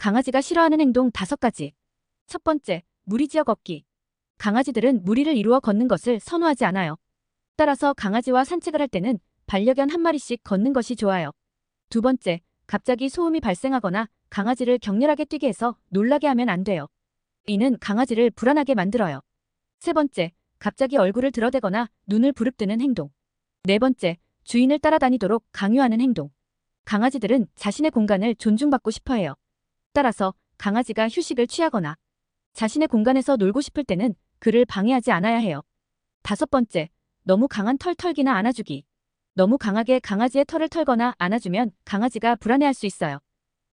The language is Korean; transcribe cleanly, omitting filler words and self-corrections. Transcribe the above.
강아지가 싫어하는 행동 5가지. 첫 번째, 무리지어 걷기. 강아지들은 무리를 이루어 걷는 것을 선호하지 않아요. 따라서 강아지와 산책을 할 때는 반려견 한 마리씩 걷는 것이 좋아요. 두 번째, 갑자기 소음이 발생하거나 강아지를 격렬하게 뛰게 해서 놀라게 하면 안 돼요. 이는 강아지를 불안하게 만들어요. 세 번째, 갑자기 얼굴을 들어대거나 눈을 부릅뜨는 행동. 네 번째, 주인을 따라다니도록 강요하는 행동. 강아지들은 자신의 공간을 존중받고 싶어 해요. 따라서 강아지가 휴식을 취하거나 자신의 공간에서 놀고 싶을 때는 그를 방해하지 않아야 해요. 다섯 번째, 너무 강한 털 털기나 안아주기. 너무 강하게 강아지의 털을 털거나 안아주면 강아지가 불안해할 수 있어요.